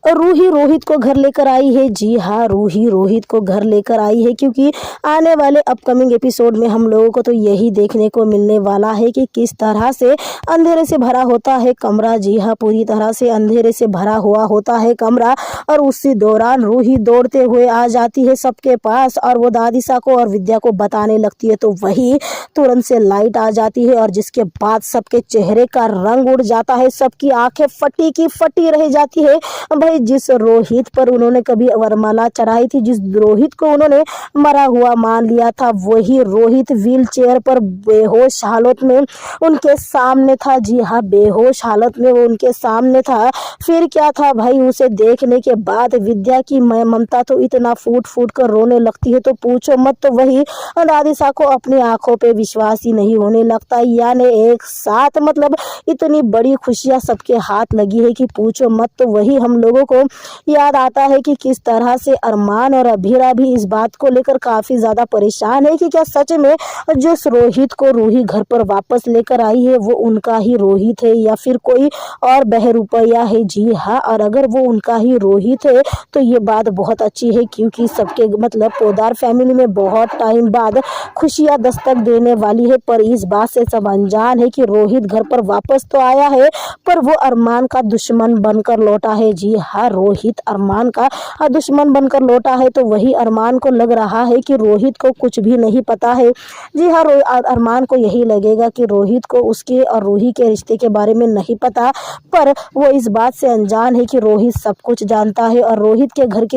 रूही रोहित को घर लेकर आई है। जी हाँ, रूही रोहित को घर लेकर आई है, क्योंकि आने वाले अपकमिंग एपिसोड में हम लोगों को तो यही देखने को मिलने वाला है कि किस तरह से अंधेरे से भरा होता है कमरा। जी हाँ, पूरी तरह से अंधेरे से भरा हुआ होता है कमरा, और उसी दौरान रूही दौड़ते हुए आ जाती है सबके पास, और वो दादिशा को और विद्या को बताने लगती है। तो वही तुरंत से लाइट आ जाती है, और जिसके बाद सबके चेहरे का रंग उड़ जाता है, सबकी आंखें फटी की फटी रह जाती है। भाई, जिस रोहित पर उन्होंने कभी वरमाला चढ़ाई थी, जिस रोहित को उन्होंने मरा हुआ मान लिया था, वही रोहित व्हील चेयर पर बेहोश हालत में उनके सामने था। जी हाँ, बेहोश हालत में वो उनके सामने था। फिर क्या था भाई, उसे देखने के बाद विद्या की ममता तो इतना फूट फूट कर रोने लगती है, तो पूछो मत। तो वही दादिशा को अपनी आंखों पे विश्वास ही नहीं होने लगता। यानी एक साथ मतलब इतनी बड़ी खुशियां सबके हाथ लगी है कि पूछो मत। तो वही हम लोगों को याद आता है कि किस तरह से अरमान और अभीरा भी इस बात को लेकर काफी ज्यादा परेशान है कि क्या सच में जिस रोहित को रूही घर पर वापस लेकर आई है वो उनका ही रोहित है, या फिर कोई और बहरूपया है। जी हाँ, और अगर वो उनका ही रोहित है तो ये बात बहुत अच्छी है, क्योंकि सबके मतलब पोद्दार फैमिली में बहुत टाइम बाद खुशियां दस्तक देने वाली है। पर इस बात से सब अनजान है कि रोहित घर पर वापस तो आया है, पर वो अरमान का दुश्मन बनकर लौटा है। जी हाँ, रोहित अरमान का दुश्मन बनकर लौटा है। तो वही अरमान को लग रहा है कि रोहित को कुछ भी नहीं पता है। जी हाँ, अरमान को यही लगेगा कि रोहित को उसके और रूही के रिश्ते के बारे में नहीं पता, पर वो इस बात से अनजान है कि रोहित सब कुछ जानता है, और रोहित के घर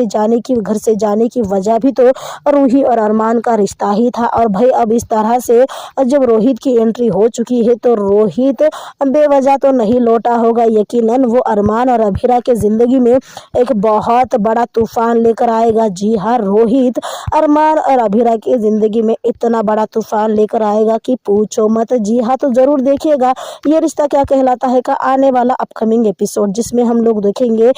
से जाने की वजह भी तो रूही और अरमान का रिश्ता ही था। और भाई, अब इस तरह से जब रोहित की एंट्री हो चुकी है, तो रोहित बेवजह तो नहीं लौटा होगा। यकीनन वो अरमान और अभीरा के जिंदगी में एक बहुत बड़ा तूफान लेकर आएगा। जी हाँ, रोहित अरमान और अभीरा की जिंदगी में इतना बड़ा तूफान लेकर आएगा कि पूछो मत। जी हाँ, तो जरूर देखिएगा ये रिश्ता क्या कहलाता है का आने वाला अपकमिंग एपिसोड, जिसमें हम लोग देखेंगे